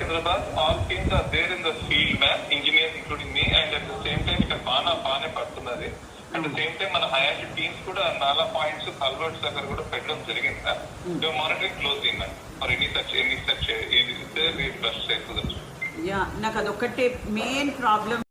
Hyderabad, all teams are there in the field, man, engineers including me, and at the same time ఇక్కడ బాగానే పడుతున్నది. At the same time మన హయాటి teams కూడా నాలా points culverts దగ్గర కూడా పెట్టడం జరిగింది sir. So monitoring closely ma'am for any such ఇది బెస్ట్ చేయకూడదు. యా నాకు అదొక్కటే మెయిన్ ప్రాబ్లం